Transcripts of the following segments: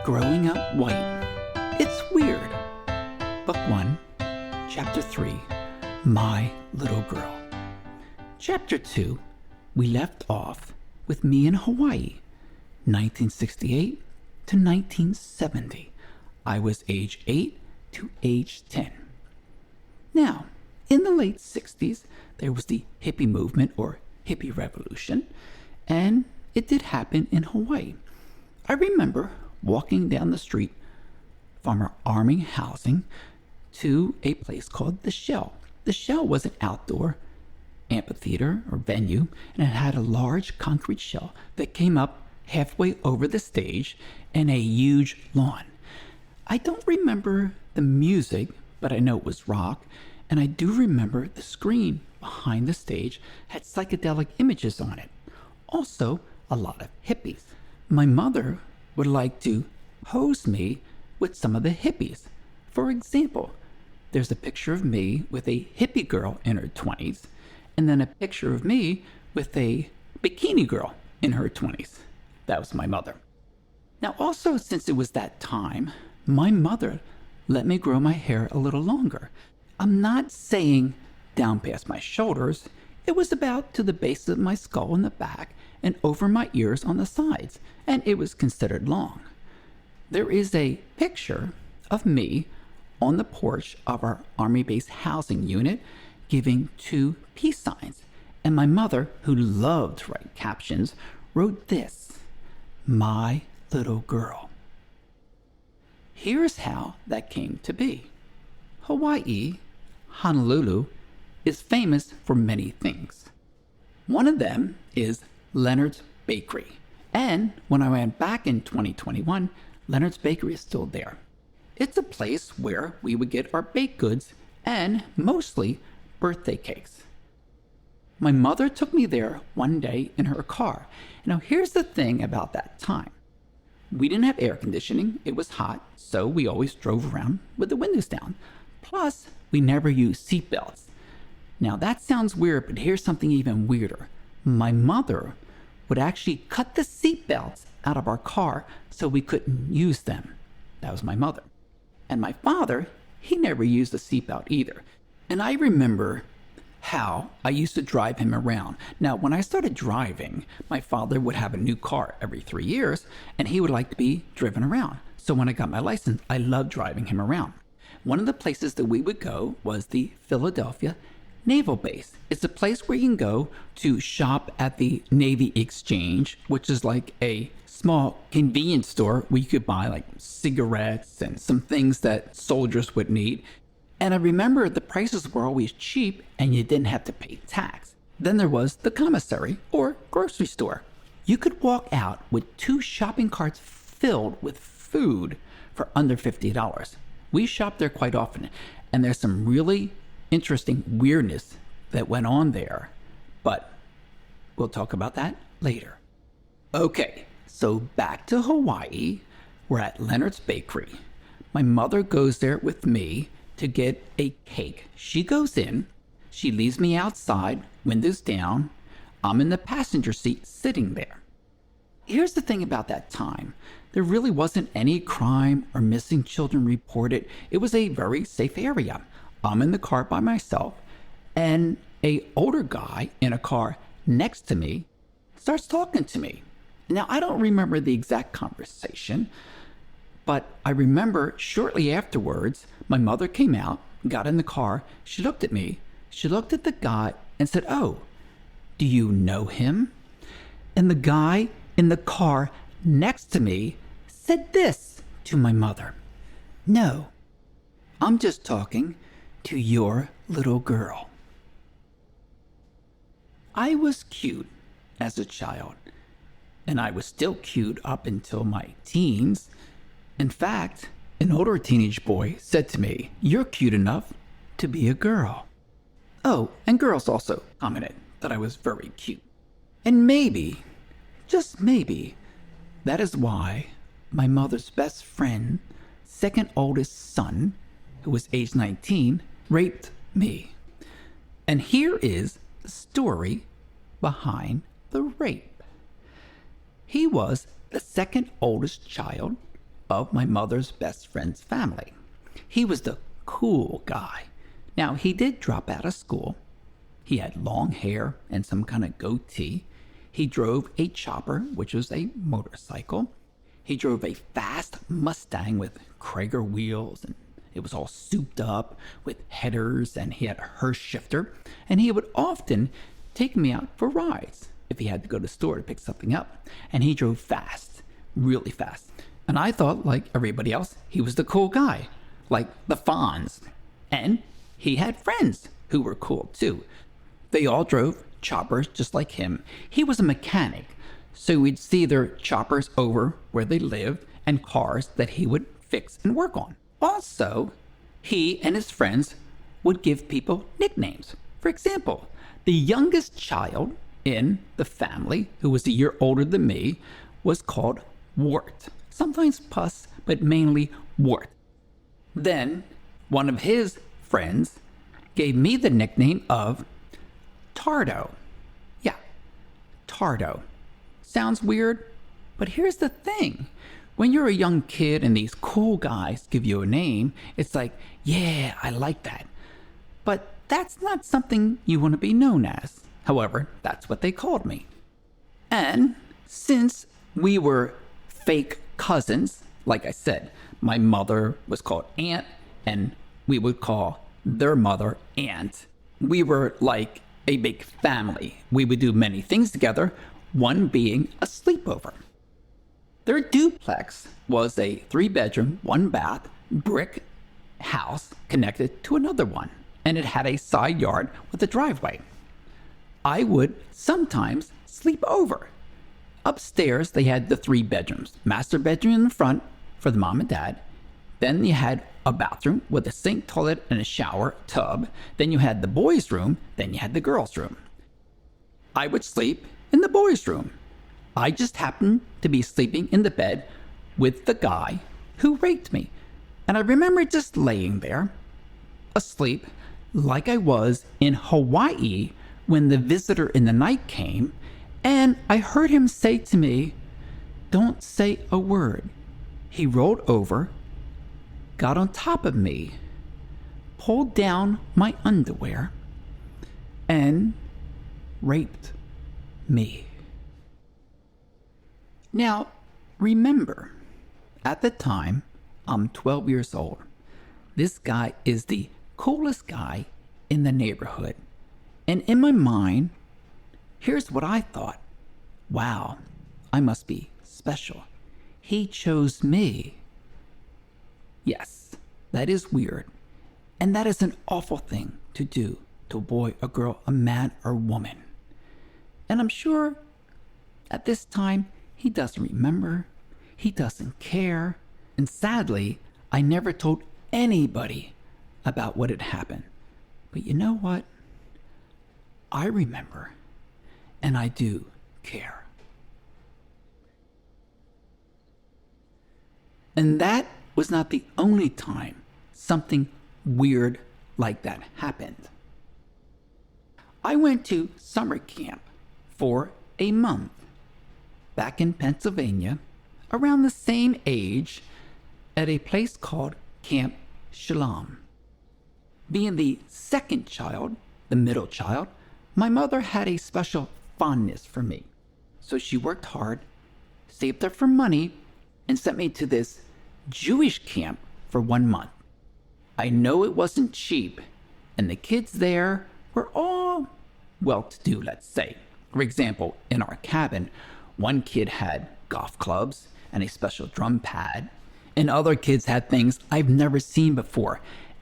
Growing Up White. It's Weird. Book 1, Chapter 3, My Little Girl. Chapter 2, we left off with me in Hawaii, 1968 to 1970. I was age 8 to age 10. Now, in the late 60s, there was the hippie movement or hippie revolution, and it did happen in Hawaii. I remember walking down the street from our Army housing to a place called The Shell. The Shell was an outdoor amphitheater or venue, and it had a large concrete shell that came up halfway over the stage and a huge lawn. I don't remember the music, but I know it was rock, and I do remember the screen behind the stage had psychedelic images on it. Also, a lot of hippies. My mother would like to pose me with some of the hippies. For example, there's a picture of me with a hippie girl in her 20s, and then a picture of me with a bikini girl in her 20s. That was my mother. Now also, since it was that time, my mother let me grow my hair a little longer. I'm not saying down past my shoulders. It was about to the base of my skull in the back and over my ears on the sides, and it was considered long. There is a picture of me on the porch of our Army base housing unit giving 2 peace signs, and my mother, who loved to write captions, wrote this: "My little girl." Here's how that came to be. Hawaii, Honolulu, is famous for many things. One of them is Leonard's Bakery. And when I went back in 2021, Leonard's Bakery is still there. It's a place where we would get our baked goods and mostly birthday cakes. My mother took me there one day in her car. Now here's the thing about that time. We didn't have air conditioning, it was hot, so we always drove around with the windows down. Plus, we never used seatbelts. Now that sounds weird, but here's something even weirder. My mother would actually cut the seatbelts out of our car so we couldn't use them. That was my mother. And my father, he never used a seatbelt either. And I remember how I used to drive him around. Now, when I started driving, my father would have a new car every 3 years, and he would like to be driven around. So when I got my license, I loved driving him around. One of the places that we would go was the Philadelphia Naval Base. It's a place where you can go to shop at the Navy Exchange, which is like a small convenience store where you could buy like cigarettes and some things that soldiers would need. And I remember the prices were always cheap and you didn't have to pay tax. Then there was the commissary or grocery store. You could walk out with 2 shopping carts filled with food for under $50. We shopped there quite often, and there's some really interesting weirdness that went on there, but we'll talk about that later. Okay, so back to Hawaii. We're at Leonard's Bakery. My mother goes there with me to get a cake. She goes in, she leaves me outside, windows down. I'm in the passenger seat sitting there. Here's the thing about that time. There really wasn't any crime or missing children reported. It was a very safe area. I'm in the car by myself, and an older guy in a car next to me starts talking to me. Now, I don't remember the exact conversation, but I remember shortly afterwards, my mother came out, got in the car, she looked at me, she looked at the guy and said, "Oh, do you know him?" And the guy in the car next to me said this to my mother: "No, I'm just talking to your little girl." I was cute as a child, and I was still cute up until my teens. In fact, an older teenage boy said to me, "You're cute enough to be a girl." Oh, and girls also commented that I was very cute. And maybe, just maybe, that is why my mother's best friend, second oldest son, who was age 19, raped me. And here is the story behind the rape. He was the second oldest child of my mother's best friend's family. He was the cool guy. Now, he did drop out of school. He had long hair and some kind of goatee. He drove a chopper, which was a motorcycle. He drove a fast Mustang with Krager wheels, and it was all souped up with headers, and he had a Hurst shifter, and he would often take me out for rides if he had to go to the store to pick something up. And he drove fast, really fast. And I thought, like everybody else, he was the cool guy, like the Fonz. And he had friends who were cool too. They all drove choppers just like him. He was a mechanic, so we'd see their choppers over where they lived and cars that he would fix and work on. Also, he and his friends would give people nicknames. For example, the youngest child in the family, who was a year older than me, was called Wart. Sometimes Puss, but mainly Wart. Then, one of his friends gave me the nickname of Tardo. Yeah, Tardo. Sounds weird, but here's the thing. When you're a young kid and these cool guys give you a name, it's like, yeah, I like that. But that's not something you want to be known as. However, that's what they called me. And since we were fake cousins, like I said, my mother was called Aunt, and we would call their mother Aunt. We were like a big family. We would do many things together, one being a sleepover. Their duplex was a 3-bedroom, 1-bath, brick house connected to another one, and it had a side yard with a driveway. I would sometimes sleep over. Upstairs, they had the 3 bedrooms. Master bedroom in the front for the mom and dad. Then you had a bathroom with a sink, toilet, and a shower tub. Then you had the boys' room. Then you had the girls' room. I would sleep in the boys' room. I just happened to be sleeping in the bed with the guy who raped me. And I remember just laying there, asleep, like I was in Hawaii when the visitor in the night came, and I heard him say to me, "Don't say a word." He rolled over, got on top of me, pulled down my underwear, and raped me. Now, remember, at the time, I'm 12 years old. This guy is the coolest guy in the neighborhood. And in my mind, here's what I thought. Wow, I must be special. He chose me. Yes, that is weird. And that is an awful thing to do to a boy, a girl, a man, or woman. And I'm sure at this time, he doesn't remember. He doesn't care. And sadly, I never told anybody about what had happened. But you know what? I remember, and I do care. And that was not the only time something weird like that happened. I went to summer camp for a month back in Pennsylvania, around the same age, at a place called Camp Shalom. Being the second child, the middle child, my mother had a special fondness for me. So she worked hard, saved up for money, and sent me to this Jewish camp for 1 month. I know it wasn't cheap, and the kids there were all well-to-do, let's say. For example, in our cabin, one kid had golf clubs and a special drum pad, and other kids had things I've never seen before.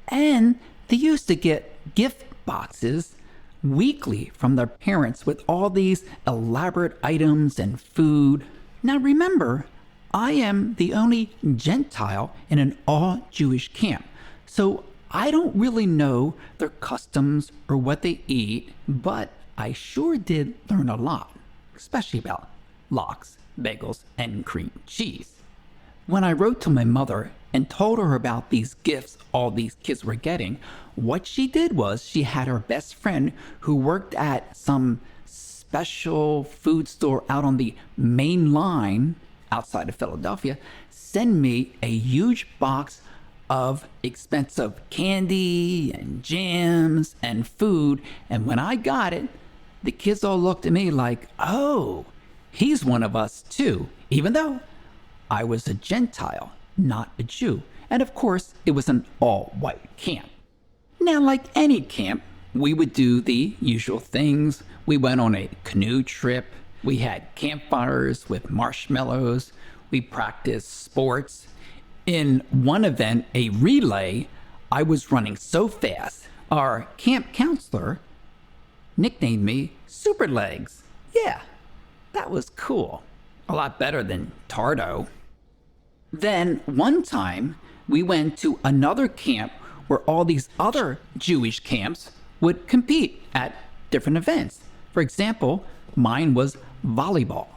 And they used to get gift boxes weekly from their parents with all these elaborate items and food. Now remember, I am the only Gentile in an all-Jewish camp, so I don't really know their customs or what they eat, but I sure did learn a lot, especially about lox, bagels, and cream cheese. When I wrote to my mother and told her about these gifts all these kids were getting, what she did was she had her best friend who worked at some special food store out on the main line outside of Philadelphia send me a huge box of expensive candy and jams and food. And when I got it, the kids all looked at me like, oh, he's one of us too, even though I was a Gentile, not a Jew. And of course, it was an all-white camp. Now, like any camp, we would do the usual things. We went on a canoe trip. We had campfires with marshmallows. We practiced sports. In one event, a relay, I was running so fast, our camp counselor nicknamed me Super Legs. Yeah, that was cool. A lot better than Tardo. Then one time, we went to another camp where all these other Jewish camps would compete at different events. For example, mine was volleyball.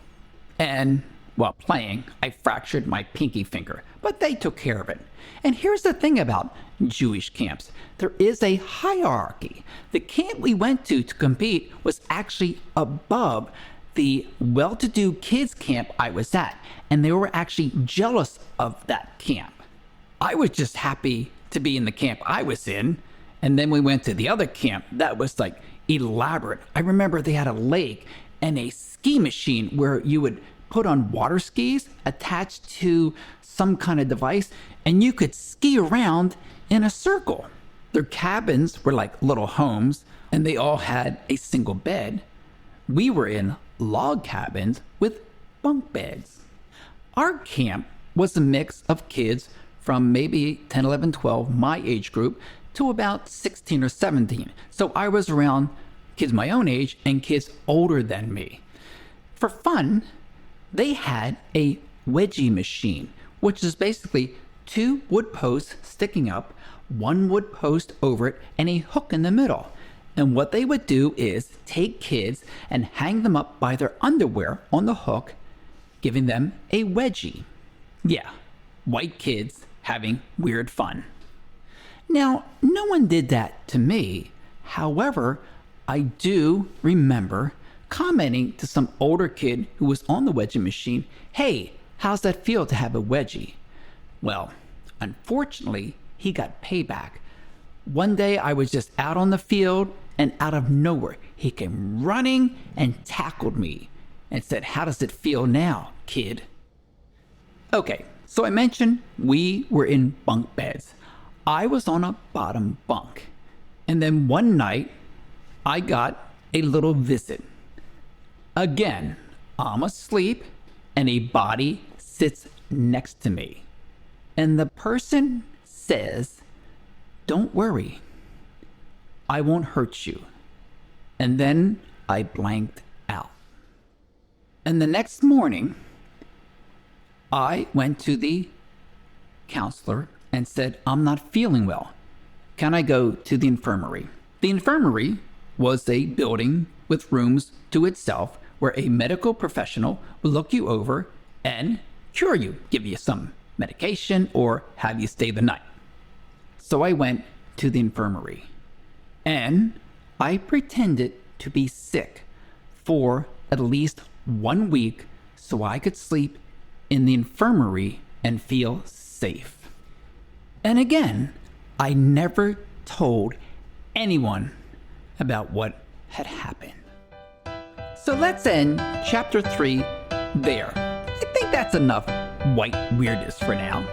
And while playing, I fractured my pinky finger, but they took care of it. And here's the thing about Jewish camps. There is a hierarchy. The camp we went to compete was actually above the well-to-do kids camp I was at, and they were actually jealous of that camp. I was just happy to be in the camp I was in, and then we went to the other camp that was like elaborate. I remember they had a lake and a ski machine where you would put on water skis attached to some kind of device, and you could ski around in a circle. Their cabins were like little homes, and they all had a single bed. We were in log cabins with bunk beds. Our camp was a mix of kids from maybe 10, 11, 12, my age group, to about 16 or 17. So I was around kids my own age and kids older than me. For fun, they had a wedgie machine, which is basically 2 wood posts sticking up, 1 wood post over it, and a hook in the middle. And what they would do is take kids and hang them up by their underwear on the hook, giving them a wedgie. Yeah, white kids having weird fun. Now, no one did that to me. However, I do remember commenting to some older kid who was on the wedgie machine, hey, how's that feel to have a wedgie? Well, unfortunately, he got payback. One day I was just out on the field, and out of nowhere, he came running and tackled me and said, how does it feel now, kid? Okay, so I mentioned we were in bunk beds. I was on a bottom bunk. And then one night, I got a little visit. Again, I'm asleep, and a body sits next to me. And the person says, don't worry, I won't hurt you. And then I blanked out. And the next morning, I went to the counselor and said, I'm not feeling well. Can I go to the infirmary? The infirmary was a building with rooms to itself where a medical professional would look you over and cure you, give you some medication, or have you stay the night. So I went to the infirmary, and I pretended to be sick for at least 1 week so I could sleep in the infirmary and feel safe. And again, I never told anyone about what had happened. So let's end chapter 3 there. I think that's enough white weirdness for now.